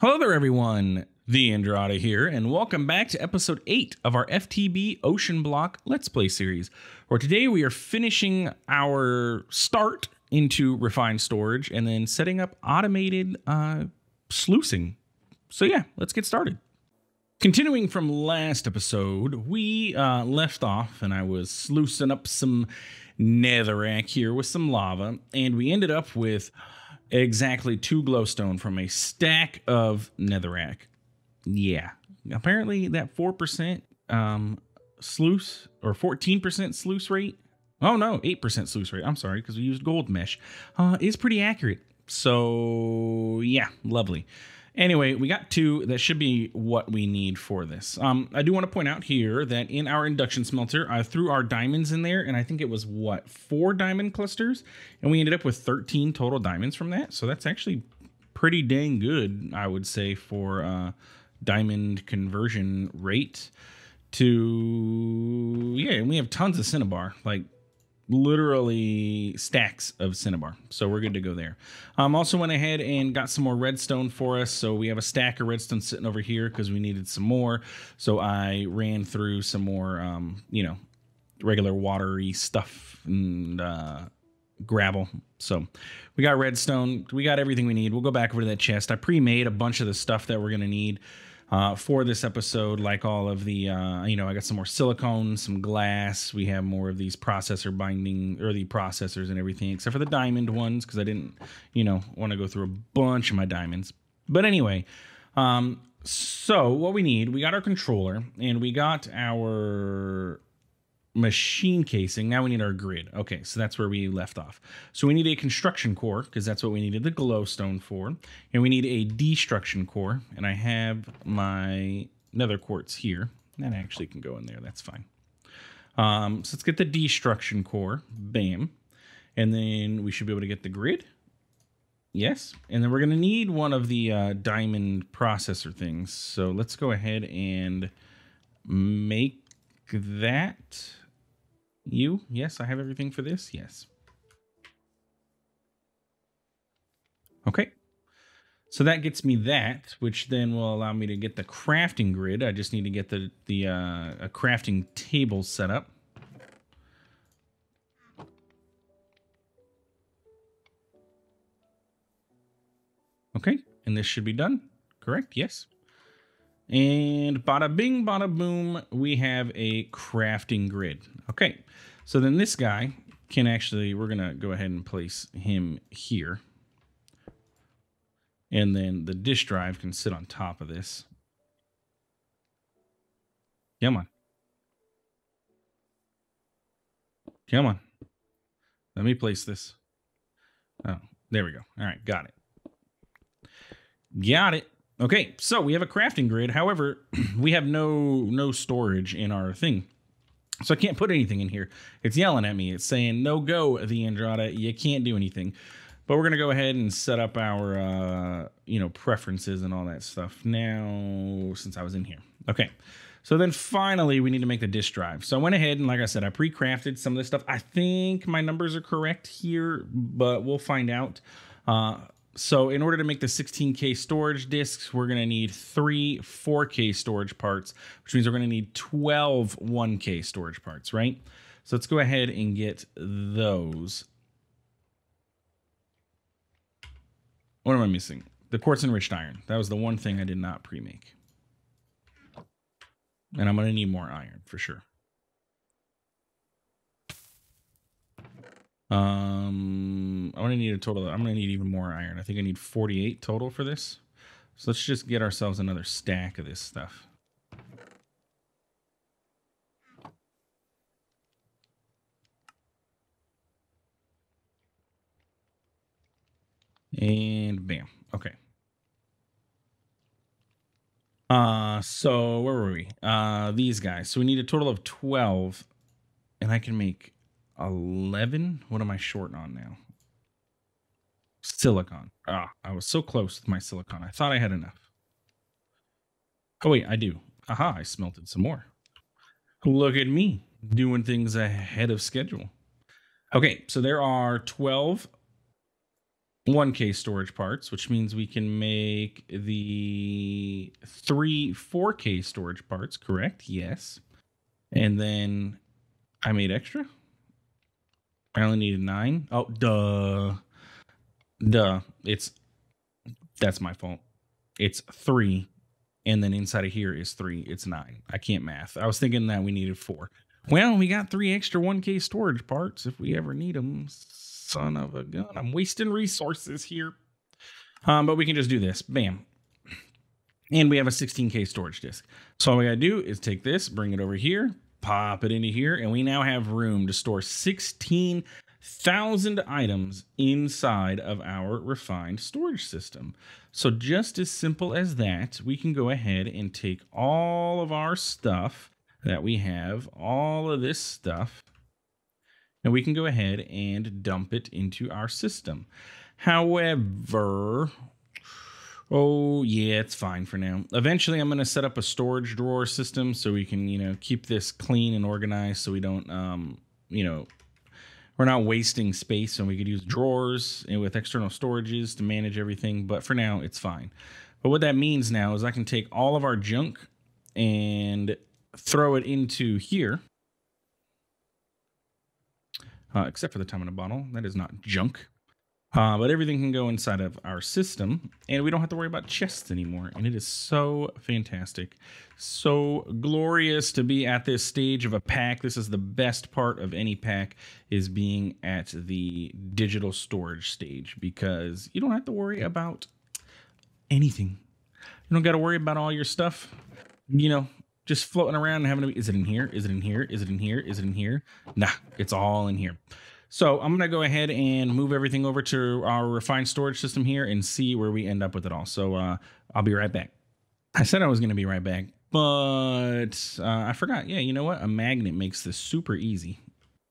Hello there, everyone. TheAndrata here, and welcome back to episode 8 of our FTB OceanBlock Let's Play series, where today we are finishing our start into refined storage and then setting up automated sluicing. So yeah, let's get started. Continuing from last episode, we left off and I was sluicing up some netherrack here with some lava, and we ended up with exactly 2 glowstone from a stack of netherrack. Yeah, apparently that 4% sluice or 14% sluice rate. Oh no, 8% sluice rate. I'm sorry, because we used gold mesh. Is pretty accurate. So yeah, lovely. Anyway, we got 2. That should be what we need for this. I do want to point out here that in our induction smelter, I threw our diamonds in there, and I think it was, what, 4 diamond clusters? And we ended up with 13 total diamonds from that. So that's actually pretty dang good, I would say, for diamond conversion rate to... Yeah, and we have tons of cinnabar, like literally stacks of cinnabar, so we're good to go there. Also went ahead and got some more redstone for us, so we have a stack of redstone sitting over here because we needed some more. So I ran through some more regular watery stuff and gravel. So we got redstone, we got everything we need. We'll go back over to that chest. I pre-made a bunch of the stuff that we're gonna need for this episode, like all of the, I got some more silicone, some glass. We have more of these processor binding, or the processors and everything, except for the diamond ones, because I didn't, want to go through a bunch of my diamonds. But anyway, so what we need, we got our controller, and we got our machine casing. Now we need our grid. Okay, so that's where we left off. So we need a construction core, because that's what we needed the glowstone for. And we need a destruction core. And I have my nether quartz here. That actually can go in there. That's fine. So let's get the destruction core. Bam. And then we should be able to get the grid. Yes. And then we're going to need one of the diamond processor things. So let's go ahead and make that. Yes, I have everything for this. Yes. Okay. So that gets me that, which then will allow me to get the crafting grid. I just need to get a crafting table set up. Okay, and this should be done. Correct? Yes. And bada bing, bada boom, we have a crafting grid. Okay, so then this guy can actually, we're going to go ahead and place him here. And then the disk drive can sit on top of this. Come on. Come on. Let me place this. Oh, there we go. All right, got it. Got it. Okay, so we have a crafting grid. However, we have no storage in our thing. So I can't put anything in here. It's yelling at me. It's saying, no go, TheAndrata. You can't do anything. But we're going to go ahead and set up our, preferences and all that stuff now, since I was in here. Okay, so then finally we need to make the disk drive. So I went ahead and, like I said, I pre-crafted some of this stuff. I think my numbers are correct here, but we'll find out. So in order to make the 16K storage disks, we're going to need 3 4K storage parts, which means we're going to need 12 1K storage parts, right? So let's go ahead and get those. What am I missing? The quartz enriched iron. That was the one thing I did not pre-make. And I'm going to need more iron for sure. I'm gonna need a total. I'm gonna need even more iron. I think I need 48 total for this. So let's just get ourselves another stack of this stuff. And bam. Okay. So where were we? These guys. So we need a total of 12, and I can make 11. What am I short on now? Silicon. Ah, I was so close with my silicon. I thought I had enough. Oh wait, I do. Aha, I smelted some more. Look at me doing things ahead of schedule. Okay, so there are 12 1K storage parts, which means we can make the 4K storage parts, correct? Yes. And then I made extra. I only needed 9. Oh, duh. That's my fault. It's 3. And then inside of here is 3. It's 9. I can't math. I was thinking that we needed 4. Well, we got 3 extra 1K storage parts if we ever need them. Son of a gun. I'm wasting resources here. But we can just do this. Bam. And we have a 16K storage disk. So all we gotta do is take this, bring it over here, pop it into here, and we now have room to store 16,000 items inside of our refined storage system. So just as simple as that, we can go ahead and take all of our stuff that we have, all of this stuff, and we can go ahead and dump it into our system. However, oh yeah, it's fine for now. Eventually, I'm going to set up a storage drawer system so we can, keep this clean and organized so we don't, we're not wasting space, and we could use drawers and with external storages to manage everything. But for now, it's fine. But what that means now is I can take all of our junk and throw it into here. Except for the time in a bottle. That is not junk. But everything can go inside of our system, and we don't have to worry about chests anymore. And it is so fantastic. So glorious to be at this stage of a pack. This is the best part of any pack, is being at the digital storage stage, because you don't have to worry about anything. You don't got to worry about all your stuff, just floating around and having to be, is it in here? Is it in here? Is it in here? Is it in here? Nah, it's all in here. So I'm going to go ahead and move everything over to our refined storage system here and see where we end up with it all. So I'll be right back. I said I was going to be right back, but I forgot. Yeah, you know what? A magnet makes this super easy.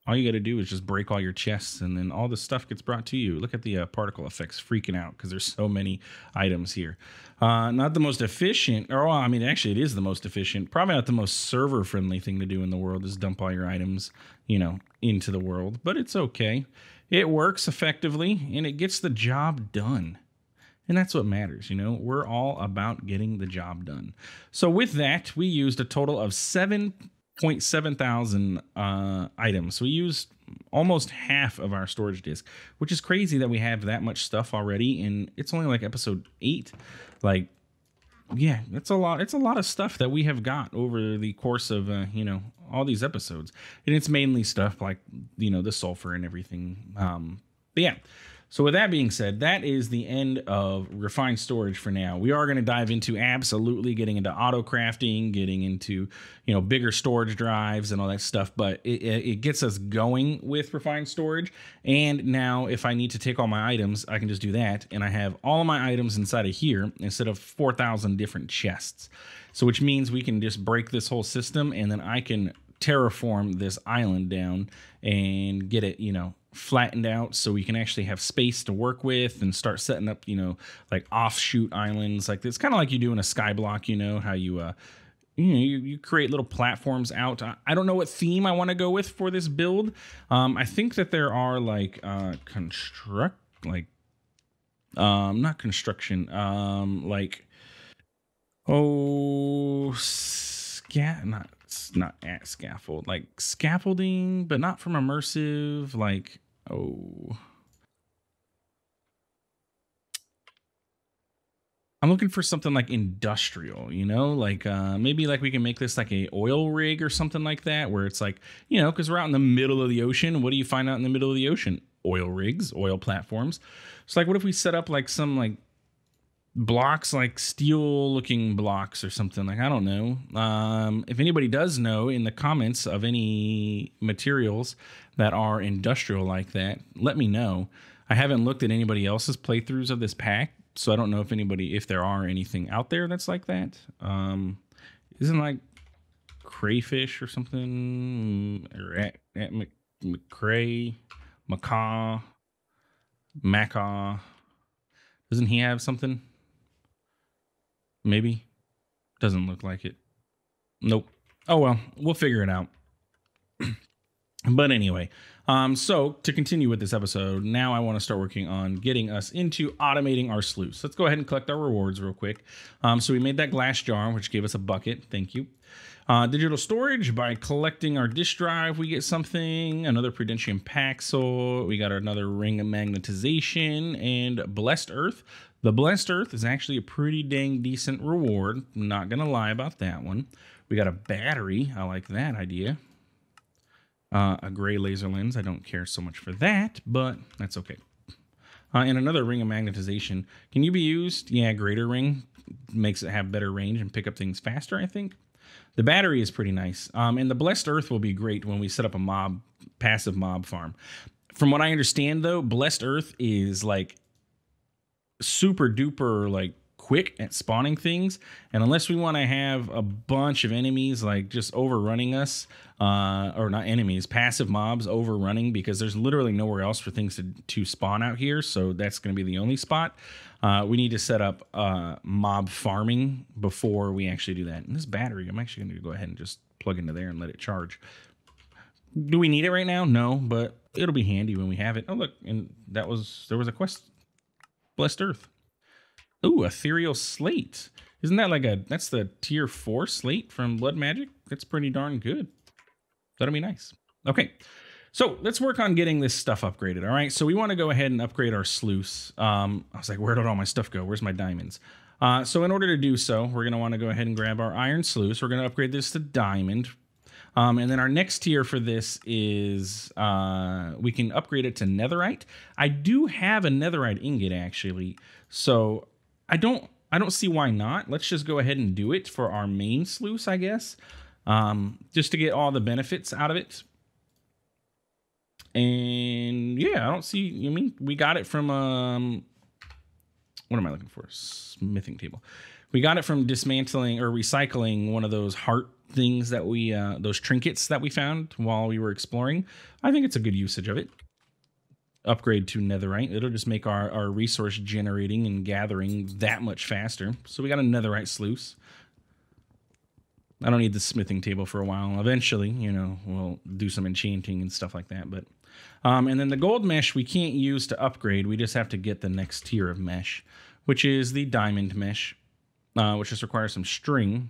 All you got to do is just break all your chests, and then all the stuff gets brought to you. Look at the particle effects freaking out because there's so many items here. Not the most efficient, or well, I mean, actually it is the most efficient. Probably not the most server-friendly thing to do in the world is dump all your items, into the world. But it's okay. It works effectively, and it gets the job done. And that's what matters, We're all about getting the job done. So with that, we used a total of 7.7 thousand items. So we used almost half of our storage disk, which is crazy that we have that much stuff already, and it's only like episode 8. Like, yeah, it's a lot. It's a lot of stuff that we have got over the course of all these episodes, and it's mainly stuff like the sulfur and everything. But yeah. So with that being said, that is the end of refined storage for now. We are going to dive into absolutely getting into auto crafting, getting into, bigger storage drives and all that stuff. But it gets us going with refined storage. And now if I need to take all my items, I can just do that. And I have all of my items inside of here instead of 4,000 different chests. So which means we can just break this whole system, and then I can terraform this island down and get it, flattened out so we can actually have space to work with and start setting up, like offshoot islands like this, kind of like you do in a skyblock, how you create little platforms out. I don't know what theme I want to go with for this build. I think that there are like not construction, not at scaffold, like scaffolding, but not from immersive, like, I'm looking for something like industrial, like maybe like we can make this like a oil rig or something like that, where it's like, because we're out in the middle of the ocean. What do you find out in the middle of the ocean? Oil rigs, oil platforms. So like, what if we set up like some like blocks, like steel looking blocks or something, like, I don't know. If anybody does know in the comments of any materials that are industrial like that, let me know. I haven't looked at anybody else's playthroughs of this pack, so I don't know if there are anything out there that's like that. Isn't like crayfish or something, or at McCray, Macaw, doesn't he have something? Maybe. Doesn't look like it. Nope. Oh well, we'll figure it out. But anyway, so to continue with this episode, now I want to start working on getting us into automating our sluice. Let's go ahead and collect our rewards real quick. So we made that glass jar, which gave us a bucket. Thank you. Digital storage, by collecting our disk drive, we get something, another Prudentium Paxel. We got another ring of magnetization and blessed earth. The blessed earth is actually a pretty dang decent reward. I'm not going to lie about that one. We got a battery. I like that idea. A gray laser lens. I don't care so much for that, but that's okay. And another ring of magnetization. Can you be used? Yeah, greater ring makes it have better range and pick up things faster, I think. The battery is pretty nice. And the blessed earth will be great when we set up a passive mob farm. From what I understand, though, blessed earth is like super duper like quick at spawning things, and unless we want to have a bunch of enemies like just overrunning us, or not enemies, passive mobs overrunning, because there's literally nowhere else for things to spawn out here, so that's going to be the only spot. We need to set up mob farming before we actually do that. And this battery, I'm actually going to go ahead and just plug into there and let it charge. Do we need it right now? No, but it'll be handy when we have it. Oh look, and there was a quest. Blessed earth. Ooh, ethereal slate. Isn't that like that's the tier 4 slate from Blood Magic? That's pretty darn good. That'll be nice. Okay, so let's work on getting this stuff upgraded, all right? So we want to go ahead and upgrade our sluice. I was like, where did all my stuff go? Where's my diamonds? So in order to do so, we're going to want to go ahead and grab our iron sluice. We're going to upgrade this to diamond. And then our next tier for this is we can upgrade it to netherite. I do have a netherite ingot, actually, so I don't see why not. Let's just go ahead and do it for our main sluice, I guess, just to get all the benefits out of it. And yeah, I don't see. I mean, we got it from what am I looking for? Smithing table. We got it from dismantling or recycling one of those heart things that we those trinkets that we found while we were exploring. I think it's a good usage of it. Upgrade to netherite. It'll just make our resource generating and gathering that much faster. So we got a netherite sluice. I don't need the smithing table for a while. Eventually, you know, we'll do some enchanting and stuff like that. But and then the gold mesh we can't use to upgrade. We just have to get the next tier of mesh, which is the diamond mesh, which just requires some string.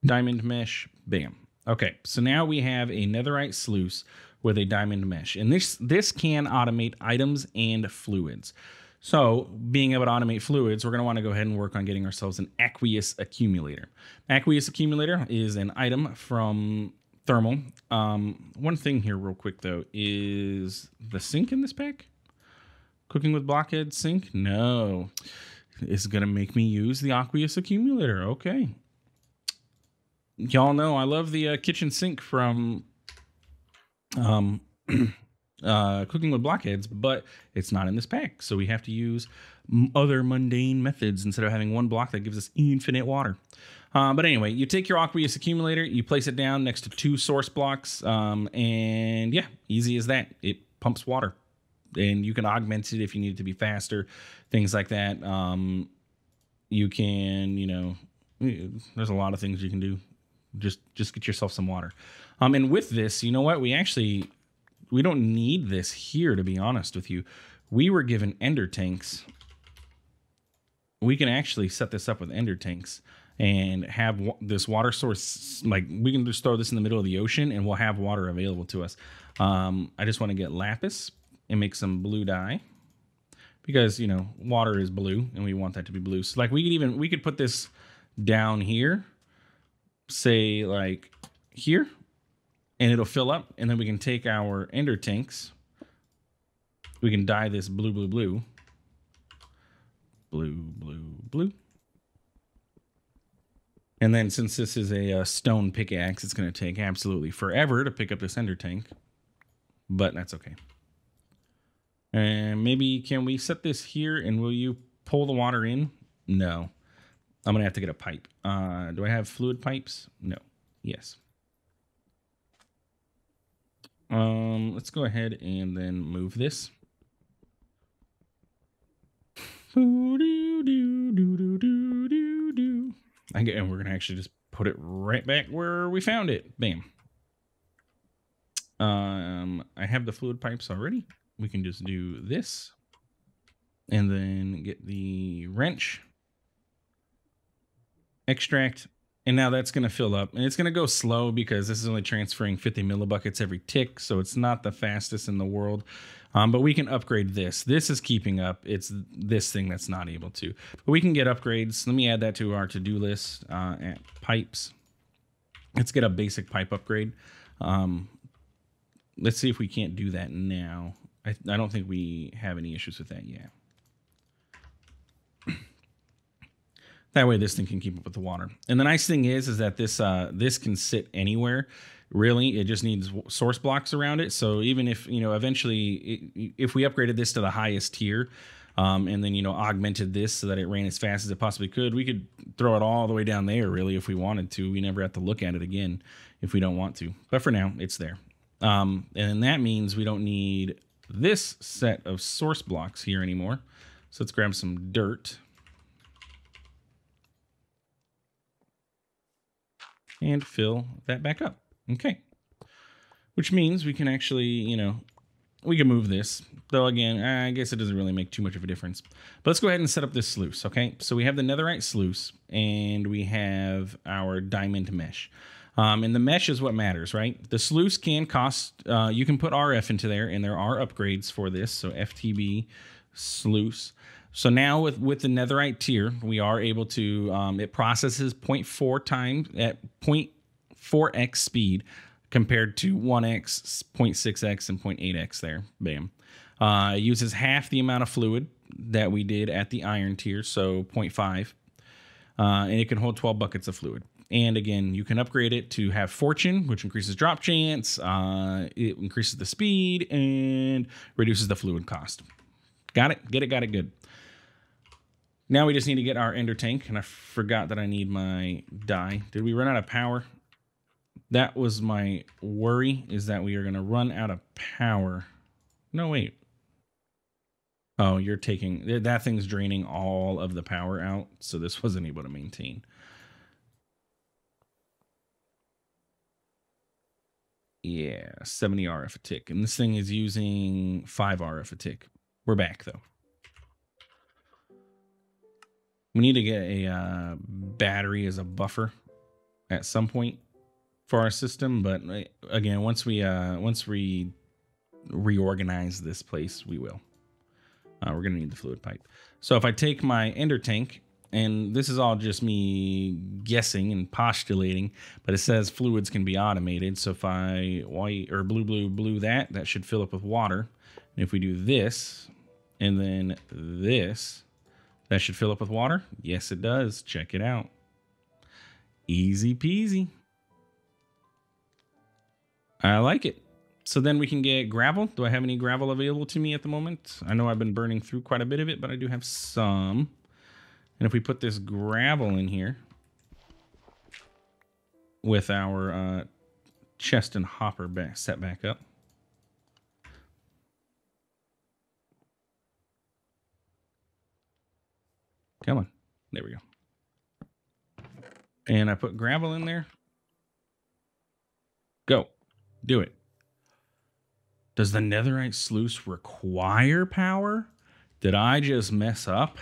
Diamond mesh, bam. Okay, so now we have a netherite sluice with a diamond mesh, and this can automate items and fluids. So being able to automate fluids, we're going to want to go ahead and work on getting ourselves an Aqueous accumulator. Aqueous accumulator is an item from thermal. One thing here real quick though, is the sink in this pack? Cooking with blockhead sink? No. It's going to make me use the Aqueous accumulator. Okay. Y'all know I love the kitchen sink from Cooking with Blockheads, but it's not in this pack, so we have to use other mundane methods instead of having one block that gives us infinite water. But anyway, you take your Aqueous accumulator, you place it down next to 2 source blocks, and yeah, easy as that. It pumps water, and you can augment it if you need it to be faster, things like that. You can, you know, there's a lot of things you can do. Just get yourself some water. And with this, you know what? We don't need this here, to be honest with you. We were given ender tanks. We can actually set this up with ender tanks and have this water source. Like, we can just throw this in the middle of the ocean and we'll have water available to us. I just want to get lapis and make some blue dye, because, you know, water is blue and we want that to be blue. So like we could put this down here, say like here, and it'll fill up, and then we can take our ender tanks, we can dye this blue, blue, blue, blue, blue, blue, and then since this is a stone pickaxe, it's going to take absolutely forever to pick up this ender tank, but that's okay. And maybe can we set this here, and will you pull the water in? No. I'm going to have to get a pipe. Do I have fluid pipes? No. Yes. Let's go ahead and then move this. And we're going to actually just put it right back where we found it. Bam. I have the fluid pipes already. We can just do this and then get the wrench, extract, and now that's going to fill up, and it's going to go slow because this is only transferring 50 millibuckets every tick, so it's not the fastest in the world. But we can upgrade this. This is keeping up. It's this thing that's not able to. But we can get upgrades. Let me add that to our to-do list at pipes. Let's get a basic pipe upgrade. Let's see if we can't do that now. I don't think we have any issues with that yet. That way this thing can keep up with the water. And the nice thing is that this can sit anywhere. Really, it just needs source blocks around it. So even if, eventually, if we upgraded this to the highest tier, and then, augmented this so that it ran as fast as it possibly could, we could throw it all the way down there, really, if we wanted to. We never have to look at it again if we don't want to. But for now, it's there. And that means we don't need this set of source blocks here anymore. So let's grab some dirt. And fill that back up. Okay. Which means we can actually, we can move this. Though, again, I guess it doesn't really make too much of a difference. But let's go ahead and set up this sluice, okay? So we have the netherite sluice, and we have our diamond mesh. And the mesh is what matters, right? The sluice can cost, you can put RF into there, and there are upgrades for this. So FTB sluice. So now with the netherite tier, we are able to, it processes 0.4 times at 0.4x speed compared to 1x, 0.6x, and 0.8x there. Bam. It uses half the amount of fluid that we did at the iron tier, so 0.5. And it can hold 12 buckets of fluid. And again, you can upgrade it to have fortune, which increases drop chance, it increases the speed, and reduces the fluid cost. Got it? Get it? Got it? Good. Now we just need to get our ender tank, and I forgot that I need my dye. Did we run out of power? That was my worry, is that we are going to run out of power. No, wait. Oh, you're taking... That thing's draining all of the power out, so this wasn't able to maintain. Yeah, 70 RF a tick. And this thing is using 5 RF a tick. We're back, though. We need to get a battery as a buffer at some point for our system, but again, once we reorganize this place, we will. We're gonna need the fluid pipe. So if I take my ender tank, and this is all just me guessing and postulating, but it says fluids can be automated. So if I white or blue that should fill up with water. And if we do this and then this, that should fill up with water. Yes, it does. Check it out. Easy peasy. I like it. So then we can get gravel. Do I have any gravel available to me at the moment? I know I've been burning through quite a bit of it, but I do have some. And if we put this gravel in here with our chest and hopper set back up. Come on. There we go. And I put gravel in there. Go. Do it. Does the netherite sluice require power? Did I just mess up?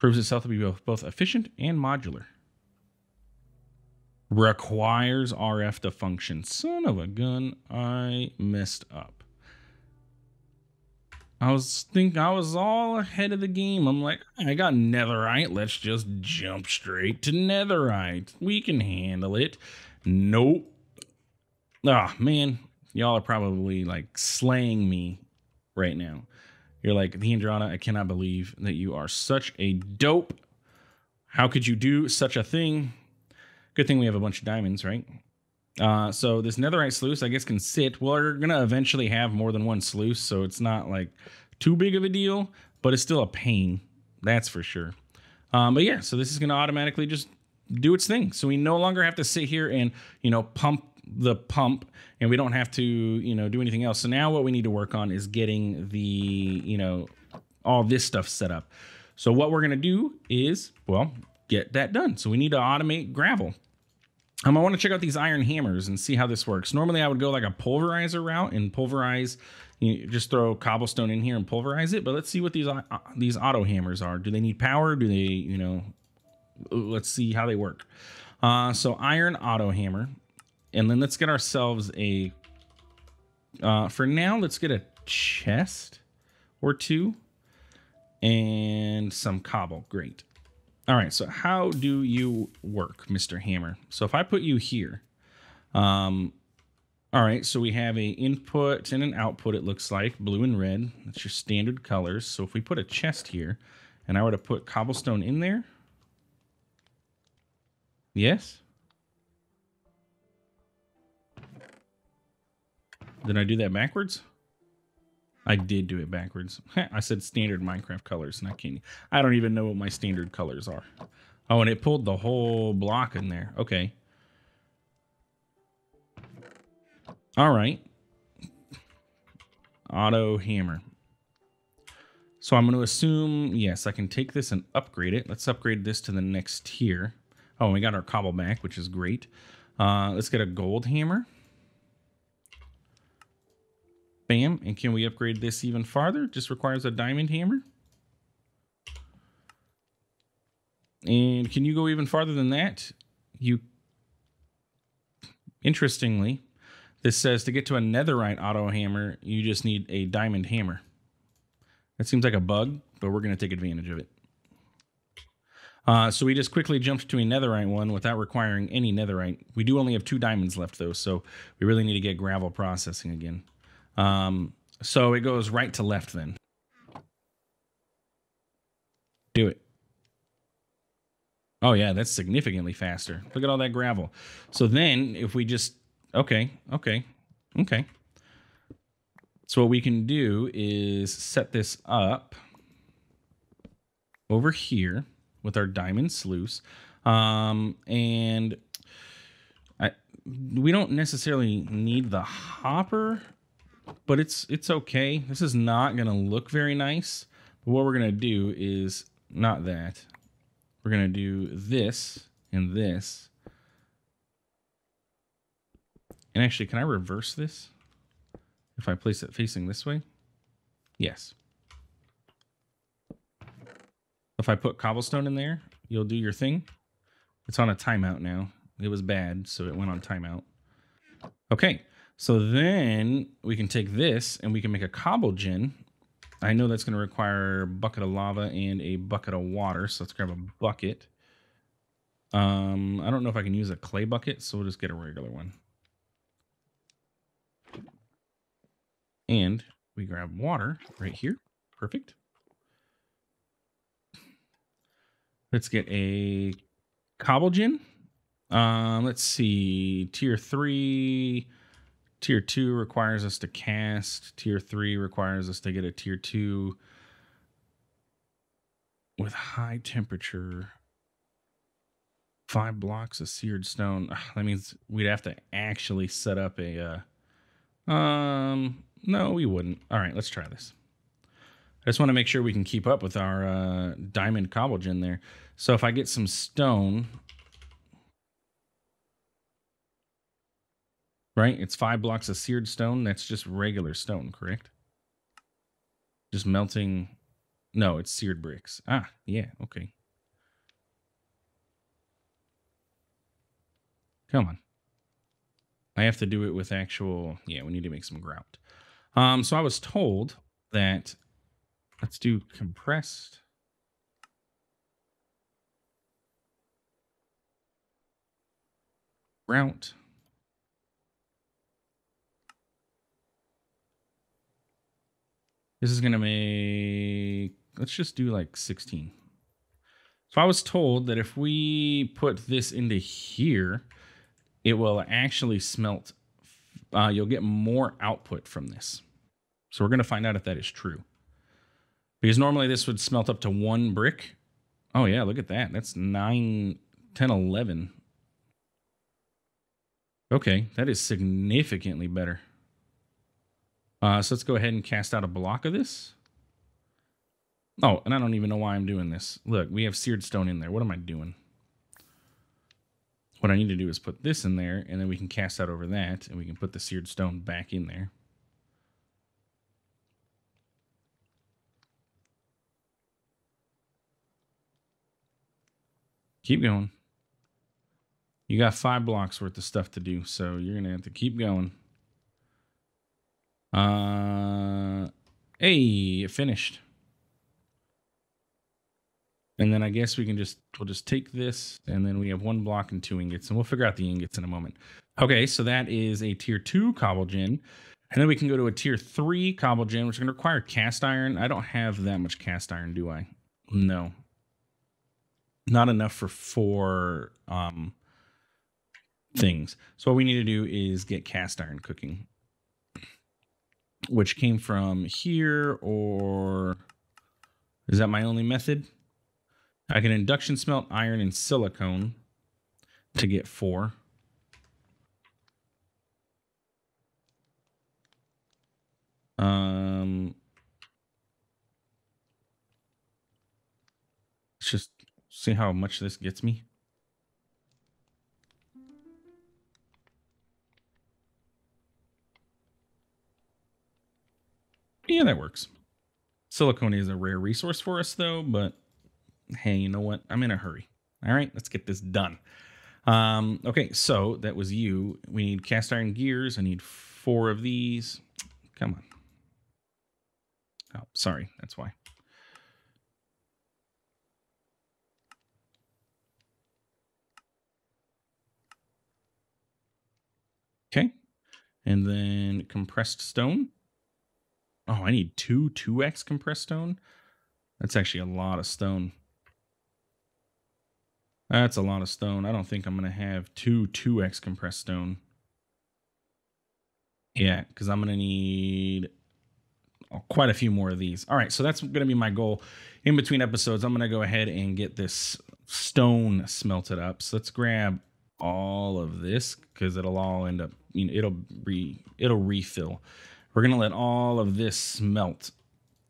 Proves itself to be both efficient and modular. Requires RF to function. Son of a gun, I messed up. I was all ahead of the game. I'm like, I got netherite. Let's just jump straight to netherite. We can handle it. Nope. Ah, man. Y'all are probably like slaying me right now. You're like, TheAndrata, I cannot believe that you are such a dope. How could you do such a thing? Good thing we have a bunch of diamonds, right? So this netherite sluice, I guess, can sit. We're going to eventually have more than one sluice, so it's not like too big of a deal, but it's still a pain. That's for sure. But yeah, so this is going to automatically just do its thing. So we no longer have to sit here and, pump the pump, and we don't have to, do anything else. So now what we need to work on is getting the, all this stuff set up. So what we're going to do is, well, get that done. So we need to automate gravel. I want to check out these iron hammers and see how this works. Normally I would go like a pulverizer route and pulverize, you just throw cobblestone in here and pulverize it. But let's see what these auto hammers are. Do they need power? Do they, you know, let's see how they work. So iron auto hammer. And then let's get ourselves a, for now, let's get a chest or two and some cobble. Great. All right, so how do you work, Mr. Hammer? So if I put you here, all right, so we have a input and an output, it looks like, blue and red. That's your standard colors. So if we put a chest here, and I were to put cobblestone in there, yes? Did I do that backwards? I did do it backwards. I said standard Minecraft colors, and I don't even know what my standard colors are. Oh, and it pulled the whole block in there. Okay. All right. Auto hammer. So I'm going to assume, yes, I can take this and upgrade it. Let's upgrade this to the next tier. Oh, and we got our cobble back, which is great. Let's get a gold hammer. Bam. And can we upgrade this even farther? Just requires a diamond hammer. And can you go even farther than that? Interestingly, this says to get to a netherite auto hammer, you just need a diamond hammer. That seems like a bug, but we're going to take advantage of it. So we just quickly jumped to a netherite one without requiring any netherite. We do only have 2 diamonds left, though, so we really need to get gravel processing again. So it goes right to left then. Do it. Oh yeah, that's significantly faster. Look at all that gravel. So then if we just, okay. So what we can do is set this up over here with our diamond sluice. And we don't necessarily need the hopper, but it's okay. This is not going to look very nice. But what we're going to do is not that. We're going to do this and this. And actually, can I reverse this? If I place it facing this way? Yes. If I put cobblestone in there, you'll do your thing. It's on a timeout now. It was bad, so it went on timeout. Okay, so then we can take this and we can make a cobble gen. I know that's going to require a bucket of lava and a bucket of water, so let's grab a bucket. I don't know if I can use a clay bucket, so we'll just get a regular one. And we grab water right here. Perfect. Let's get a cobble gen. Let's see. Tier 3. Tier 2 requires us to cast. Tier 3 requires us to get a Tier 2 with high temperature. 5 blocks of seared stone. That means we'd have to actually set up a... no, we wouldn't. All right, let's try this. I just want to make sure we can keep up with our diamond cobble gen there. So if I get some stone... Right? It's 5 blocks of seared stone. That's just regular stone, correct? Just melting. No, it's seared bricks. Ah, yeah, okay. Come on. I have to do it with actual... Yeah, we need to make some grout. So I was told that... Let's do compressed. Grout. This is going to make, let's just do like 16. So I was told that if we put this into here, it will actually smelt. You'll get more output from this. So we're going to find out if that is true. Because normally this would smelt up to 1 brick. Oh yeah, look at that. That's 9, 10, 11. Okay, that is significantly better. So let's go ahead and cast out a block of this. Oh, and I don't even know why I'm doing this. Look, we have seared stone in there. What am I doing? What I need to do is put this in there, and then we can cast out over that, and we can put the seared stone back in there. Keep going. You got 5 blocks worth of stuff to do, so you're going to have to keep going. Hey, it finished. And then I guess we'll just take this, and then we have 1 block and 2 ingots, and we'll figure out the ingots in a moment. Okay, so that is a tier 2 cobble gen. And then we can go to a tier 3 cobble gen, which is going to require cast iron. I don't have that much cast iron, do I? No. Not enough for 4 things. So what we need to do is get cast iron cooking, which came from here, or is that my only method? I can induction smelt iron and silicone to get 4. Let's just see how much this gets me. Yeah, that works. Silicone is a rare resource for us, though, but hey, you know what? I'm in a hurry. All right, let's get this done. Okay, so that was you. We need cast iron gears. I need 4 of these. Come on. Oh, sorry. That's why. Okay. And then compressed stone. Oh, I need 2x compressed stone. That's actually a lot of stone. That's a lot of stone. I don't think I'm going to have 2x compressed stone. Yeah, because I'm going to need quite a few more of these. All right, so that's going to be my goal. In between episodes, I'm going to go ahead and get this stone smelted up. So let's grab all of this because it'll all end up, you know, it'll refill. We're going to let all of this smelt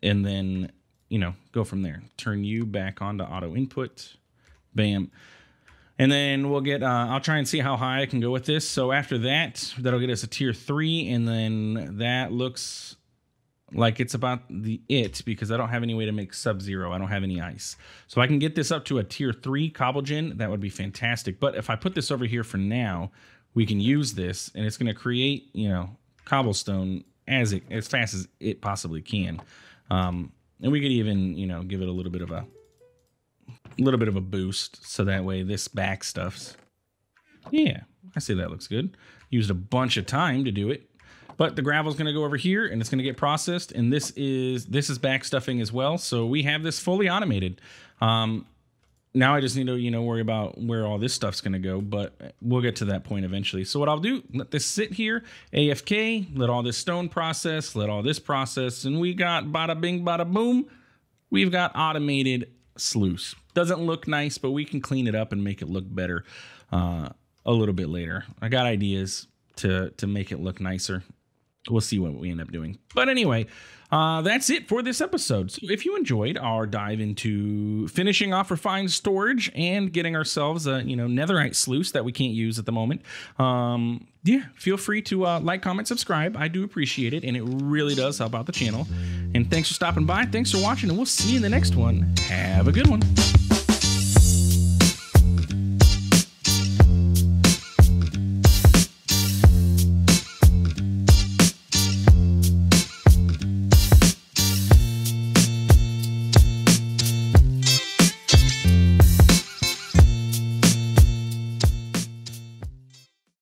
and then, you know, go from there. Turn you back on to auto input. Bam. And then we'll get, I'll try and see how high I can go with this. So after that, that'll get us a tier 3. And then that looks like it's about because I don't have any way to make sub-zero. I don't have any ice. So I can get this up to a tier 3 cobble gen. That would be fantastic. But if I put this over here for now, we can use this and it's going to create, you know, cobblestone as fast as it possibly can. And we could even, you know, give it a little bit of a boost so that way this back stuffs. Yeah, I see that looks good. Used a bunch of time to do it, but the gravel's going to go over here and it's going to get processed, and this is back stuffing as well. So we have this fully automated. Now I just need to, you know, worry about where all this stuff's going to go, but we'll get to that point eventually. So what I'll do, let this sit here, AFK, let all this stone process, let all this process, and we got bada bing, bada boom. We've got automated sluice. Doesn't look nice, but we can clean it up and make it look better a little bit later. I got ideas to make it look nicer. We'll see what we end up doing. But anyway, that's it for this episode. So if you enjoyed our dive into finishing off refined storage and getting ourselves a, you know, netherite sluice that we can't use at the moment, yeah, feel free to like, comment, subscribe. I do appreciate it, and it really does help out the channel. And thanks for stopping by. Thanks for watching, and we'll see you in the next one. Have a good one.